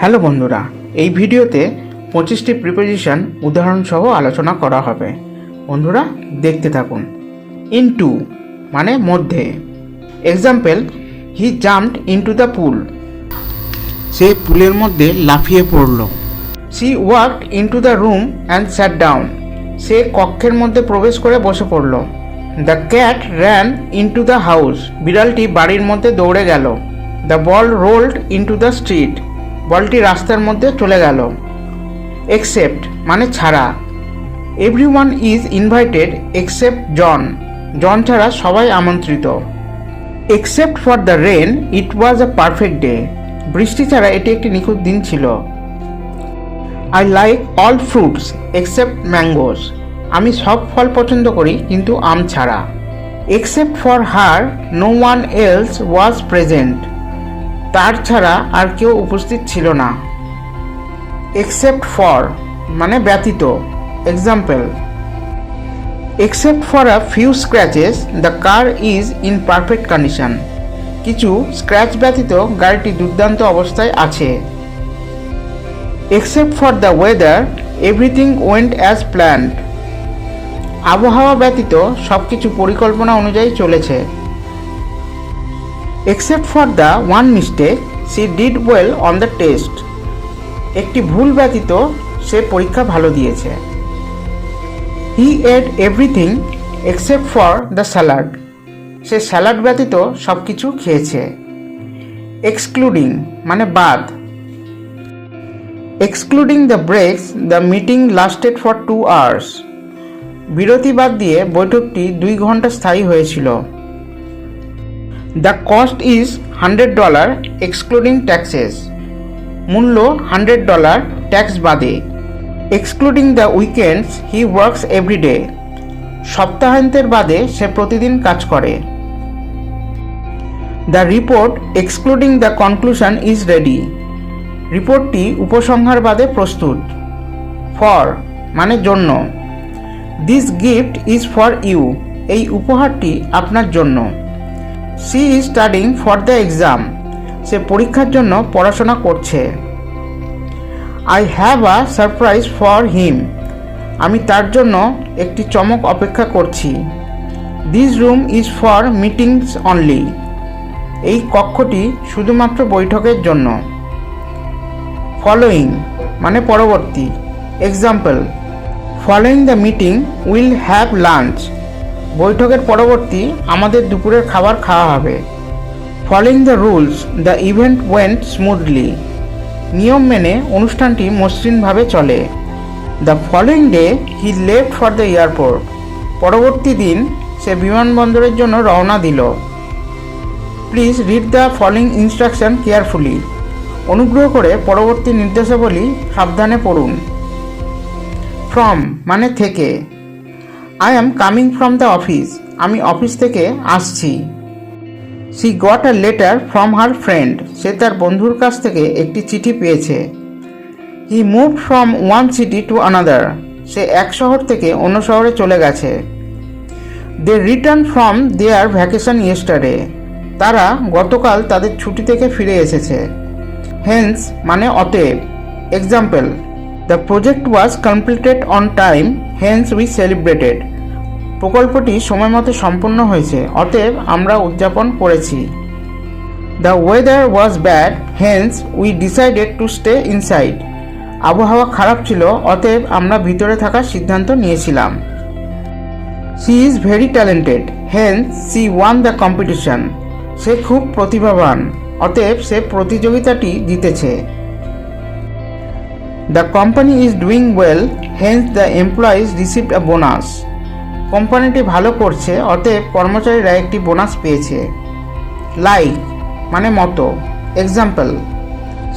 Hello বন্ধুরা, এই ভিডিওতে 25টি প্রিপোজিশন উদাহরণ সহ আলোচনা করা হবে। বন্ধুরা দেখতে থাকুন। ইনটু মানে মধ্যে। Example, he jumped into the pool. সে পুলের মধ্যে লাফিয়ে পড়ল। She walked into the room and sat down. সে কক্ষের মধ্যে প্রবেশ করে বসে পড়ল। The cat ran into the house. বিড়ালটি বাড়ির মধ্যে দৌড়ে গেল। The ball rolled into the street. বলটি রাস্তার মধ্যে চলে গেল। এক্সেপ্ট মানে ছাড়া। Everyone is invited except John. John ছাড়া সবাই আমন্ত্রিত। Except for the rain it was a perfect day. বৃষ্টি ছাড়া এটি একটি নিখুঁত দিন ছিল। I like all fruits except mangoes. আমি সব ফল পছন্দ করি কিন্তু আম ছাড়া। Except for her no one else was present. তার ছাড়া আর কেউ উপস্থিত ছিল না। এক্সেপ্ট ফর মানে ব্যতীত। Example, except for a few scratches the car is in perfect condition. কিছু স্ক্র্যাচ ব্যতীত গাড়িটি দুর্দান্ত অবস্থায় আছে। Except for the weather everything went as planned. আবহাওয়া ব্যতীত সব কিছু পরিকল্পনা অনুযায়ী চলেছে। Except for the one mistake she did well on the test. একটি ভুল ব্যতীত সে পরীক্ষা ভালো দিয়েছে। He ate everything except for the salad. সে স্যালাড ব্যতীত সব কিছু খেয়েছে। এক্সক্লুডিং মানে বাদ। Excluding the ব্রেকস the meeting lasted for 2 hours। বিরতি বাদ দিয়ে বৈঠকটি 2 ঘন্টা স্থায়ী হয়েছিল। The cost is $100 excluding taxes. মূল্য $100 ট্যাক্স বাদে। Excluding the weekends he works everyday. সপ্তাহান্তের বাদে সে প্রতিদিন কাজ করে। The report excluding the conclusion is ready. রিপোর্টটি উপসংহার বাদে প্রস্তুত। ফর মানে জন্য। This gift is for you. এই উপহারটি আপনার জন্য। She is studying for the exam. সে পরীক্ষার জন্য পড়াশোনা করছে। I have a surprise for him. আমি তার জন্য একটি চমক অপেক্ষা করছি। This room is for meetings only. এই কক্ষটি শুধুমাত্র বৈঠকের জন্য। ফলোয়িং মানে পরবর্তী। Example, following the meeting will have lunch. বৈঠকের পরবর্তী আমাদের দুপুরের খাবার খাওয়া হবে। Following the rules the event went smoothly. নিয়ম মেনে অনুষ্ঠানটি মসৃণভাবে চলে। The following day he left for the airport. পরবর্তী দিন সে বিমানবন্দরের জন্য রওনা দিল। Please read the following instruction carefully. অনুগ্রহ করে পরবর্তী নির্দেশাবলী সাবধানে পড়ুন। ফ্রম মানে থেকে। I am coming from the office. আমি অফিস থেকে আসছি। She got a letter from her friend. সে তার বন্ধুর কাছ থেকে একটি চিঠি পেয়েছে। He moved from one city to another. সে এক শহর থেকে অন্য শহরে চলে গেছে। They return from their vacation yesterday. তারা গতকাল তাদের ছুটি থেকে ফিরে এসেছে। হেন্স মানে অতএব। Example, the project was completed on time hence we celebrated. প্রকল্পটি সময়মতো সম্পন্ন হয়েছে, অতএব আমরা উদযাপন করেছি। The weather was bad hence we decided to stay inside. আবহাওয়া খারাপ ছিল, অতএব আমরা ভিতরে থাকার সিদ্ধান্ত নিয়েছিলাম। She is very talented hence she won the competition. সে খুব প্রতিভাবান, অতএব সে প্রতিযোগিতাটি জিতেছে। The company is doing well hence the employees received a bonus. কোম্পানিটি ভালো করছে, অতএব কর্মচারীরা একটি বোনাস পেয়েছে। লাইক মানে মতো। Example,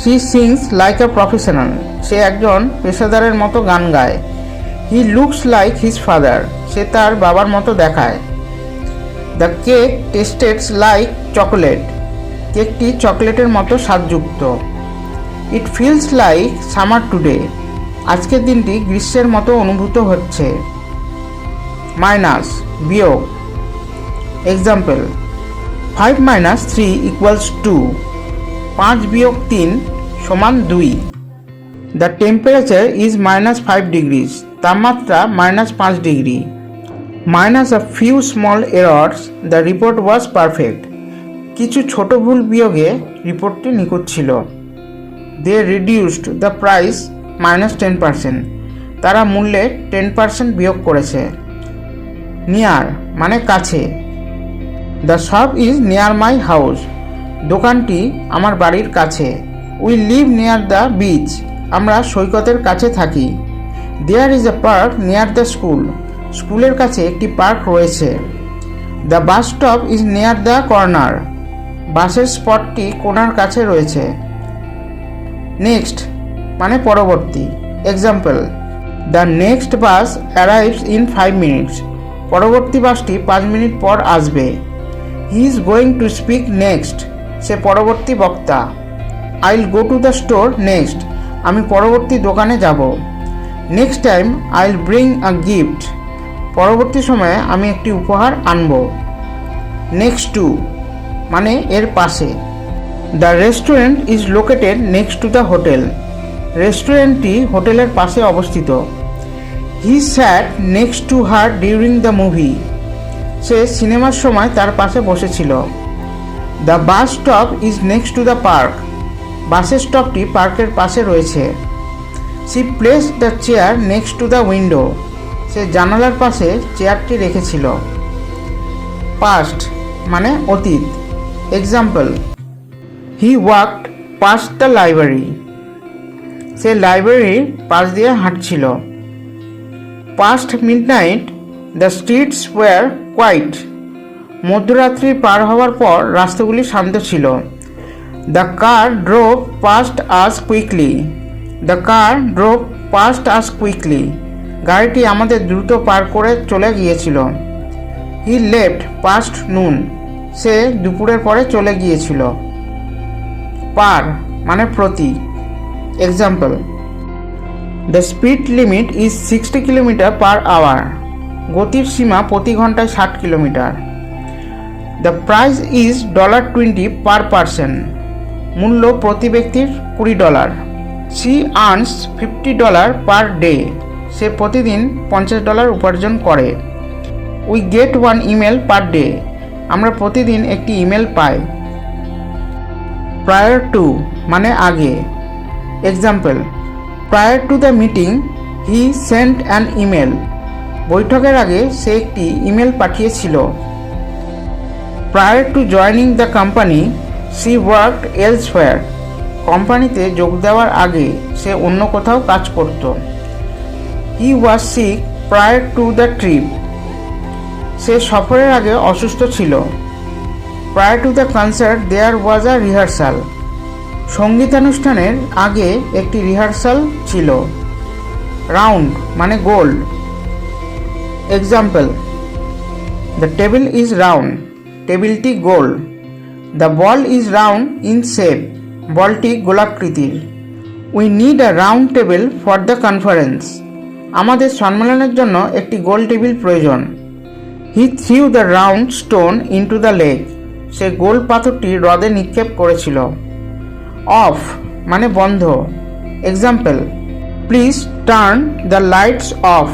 she sings like a professional. সে একজন পেশাদারের মতো গান গায়। He looks like his father. সে তার বাবার মতো দেখায়। The cake tastes like chocolate. কেকটি চকলেটের মতো স্বাদযুক্ত। It feels like summer today. আজকের দিনটি গ্রীষ্মের মতো অনুভূত হচ্ছে। মাইনাস বিয়োগ। এক্সাম্পল, 5 - 3 = 2। 5 - 3 সমান 2। দ্য টেম্পারেচার ইজ -5 ডিগ্রিজ, তাপমাত্রা -5 degree. Minus a few small errors, the report was perfect. কিছু ছোট ভুল বিয়োগে রিপোর্টটি নিখুঁত ছিল। দে রিডিউসড দ্য প্রাইস -10%, তারা মূল্যে 10% বিয়োগ করেছে। নিয়ার মানে কাছে। The shop is near my house, দোকানটি আমার বাড়ির কাছে। We live near the beach, আমরা সৈকতের কাছে থাকি। There is a park near the school, স্কুলের কাছে একটি পার্ক রয়েছে। The bus stop is near the corner, বাসের স্পটটি কোণার কাছে রয়েছে। নেক্সট মানে পরবর্তী। Example, the next bus arrives in 5 minutes, পরবর্তী বাসটি 5 মিনিট পর আসবে। He is going to speak next, সে পরবর্তী বক্তা। I will go to the store next, আমি পরবর্তী দোকানে যাব। Next time I will bring a gift, পরবর্তী সময়ে আমি একটি উপহার আনব। নেক্সট টু মানে এর পাশে। The restaurant is located next to the hotel, রেস্টুরেন্টটি হোটেলের পাশে অবস্থিত। He sat next to her during the movie, সে সিনেমার সময় তার পাশে বসেছিল। The bus stop is next to the park, বাসের স্টপটি পার্কের পাশে রয়েছে। She placed the chair next to the window, সে জানালার পাশে চেয়ারটি রেখেছিল। পাস্ট মানে অতীত। Example, he walked past the library, সে লাইব্রেরির পাশ দিয়ে হাঁটছিল। Past midnight the streets were quiet, মধ্যরাত্রি পার হওয়ার পর রাস্তাগুলি শান্ত ছিল। The car drove past us quickly, the car drove past us quickly, গাড়িটি আমাদের দ্রুত পার করে চলে গিয়েছিল। হি লেফট পাস্ট নুন, সে দুপুরের পরে চলে গিয়েছিল। পার মানে প্রতি। Example, the speed limit is 60 kilometre per hour, গতির সীমা প্রতি ঘন্টায় 60 kilometre. The price is $20 per person, মূল্য প্রতি ব্যক্তির $20। শি আর্নস $50 পার ডে, সে প্রতিদিন $50 উপার্জন করে। We get 1 email per day, আমরা প্রতিদিন একটি ইমেল পাই। প্রায়র টু মানে আগে। Example, prior to the meeting he sent an email, বৈঠকের আগে সে একটি ইমেল পাঠিয়েছিল। Prior to joining the company she worked elsewhere, কোম্পানিতে যোগ দেওয়ার আগে সে অন্য কোথাও কাজ করত। He was sick prior to the trip, সে সফরের আগে অসুস্থ ছিল। Prior to the concert there was a rehearsal, সঙ্গীতানুষ্ঠানের আগে একটি রিহার্সাল ছিল। রাউন্ড মানে গোল। Example, the table is round, টেবিলটি গোল। The ball is round in shape, বলটি গোলাকৃতির। We need a round table for the conference, আমাদের সম্মেলনের জন্য একটি গোল টেবিল প্রয়োজন। He threw the round stone into the lake, সে গোল পাথরটি হ্রদে নিক্ষেপ করেছিল। অফ মানে বন্ধ। Example, please turn the lights off,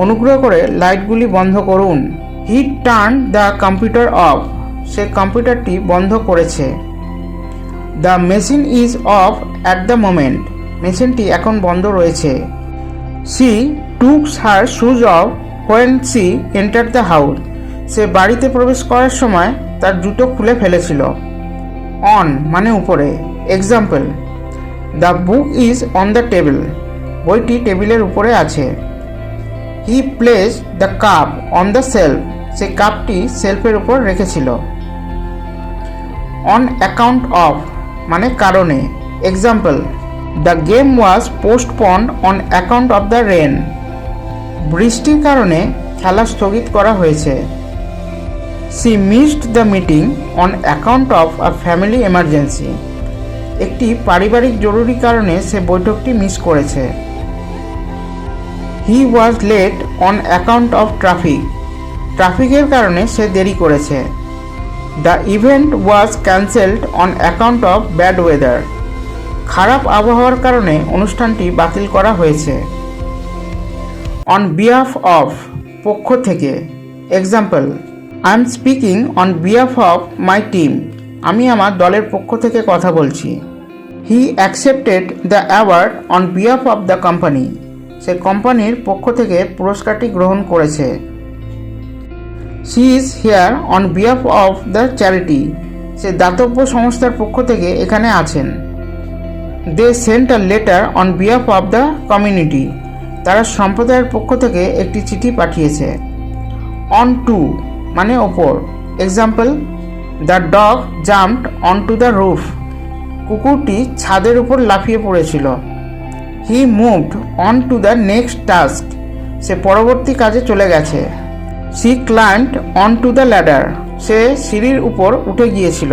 অনুগ্রহ করে লাইটগুলি বন্ধ করুন। He turn the computer off, সে কম্পিউটারটি বন্ধ করেছে। The machine is off at the moment, মেশিনটি এখন বন্ধ রয়েছে। She takes her shoes off when she enter the house, সে বাড়িতে প্রবেশ করার সময় তার জুতো খুলে ফেলেছিল। অন মানে উপরে। Example, the book is on the table, বইটি টেবিলের উপরে আছে। He place the cup on the shelf, সে কাপটি সেলফের উপর রেখেছিল। অন অ্যাকাউন্ট অফ মানে কারণে। Example, the game was postponed on account of the rain, বৃষ্টির কারণে খেলা স্থগিত করা হয়েছে। She missed the meeting on account of a family emergency, একটি পারিবারিক জরুরি কারণে সে বৈঠকটি মিস করেছে। He was late on account of traffic, ট্রাফিকের কারণে সে দেরি করেছে। The event was cancelled on account of bad weather, খারাপ আবহাওয়ার কারণে অনুষ্ঠানটি বাতিল করা হয়েছে। অন বিহাফ অফ, পক্ষ থেকে। Example, I am speaking on behalf of my team, আমি আমার দলের পক্ষ থেকে কথা বলছি। He accepted the award on behalf of the company, সে কোম্পানির পক্ষ থেকে পুরস্কারটি গ্রহণ করেছে। She is here on behalf of the charity, সে দাতব্য সংস্থার পক্ষ থেকে এখানে আছেন। They sent a letter on behalf of the community, তারা সম্প্রদায়ের পক্ষ থেকে একটি চিঠি পাঠিয়েছে। অন টু মানে ওপর। Example, the dog jumped on to the roof, কুকুরটি ছাদের উপর লাফিয়ে পড়েছিল। He moved on to the next task, সে পরবর্তী কাজে চলে গেছে। She climbed on to the ladder, সে সিঁড়ির উপর উঠে গিয়েছিল।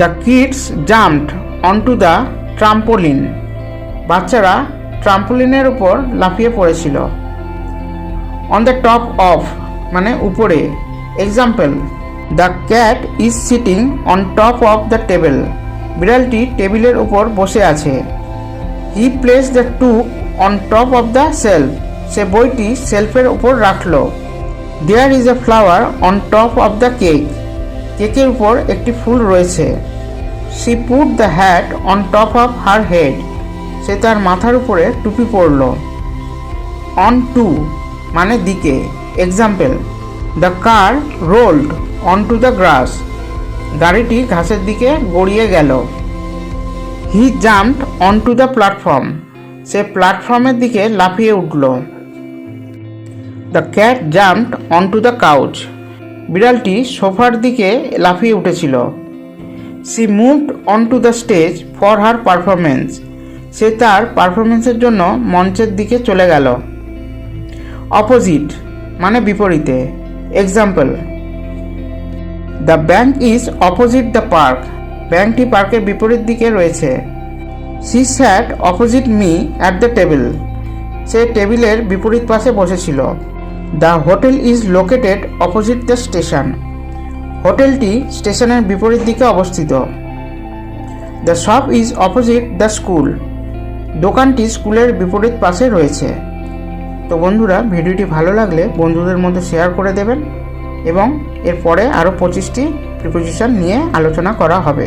The kids jumped on to the trampoline, বাচ্চারা ট্রাম্পোলিনের উপর লাফিয়ে পড়েছিল। অন দ্য টপ অফ মানে উপরে। Example, the cat is sitting on top of the table, বিড়ালটি টেবিলের উপর বসে আছে। He place the took on top of the shelf, সে বইটি সেলফের উপর রাখল। There is a flower on top of the cake, কেকের উপর একটি ফুল রয়েছে। She put the hat on top of her head, সে তার মাথার উপরে টুপি পরল। অন টু মানে দিকে। Example, the car ruled on to the grass, গাড়িটি ঘাসের দিকে গড়িয়ে গেল। He jumped on to the platform, সে প্ল্যাটফর্মের দিকে লাফিয়ে উঠল। The cat jumped on to the couch, বিড়ালটি সোফার দিকে লাফিয়ে উঠেছিল। She moved on to the stage for her performance, সে তার পারফরমেন্সের জন্য মঞ্চের দিকে চলে গেল। অপোজিট মানে বিপরীতে। Example, the bank is opposite the park, ব্যাংকটি পার্কের বিপরীত দিকে রয়েছে। She sat opposite me at the table, সে টেবিলের বিপরীত পাশে বসেছিল। The hotel is located opposite the station, হোটেলটি স্টেশনের বিপরীত দিকে অবস্থিত। The shop is opposite the school, দোকানটি স্কুলের বিপরীত পাশে রয়েছে। তো বন্ধুরা, ভিডিওটি ভালো লাগলে বন্ধুদের মধ্যে শেয়ার করে দেবেন এবং এরপরে আরও 25টি প্রিপোজিশন নিয়ে আলোচনা করা হবে।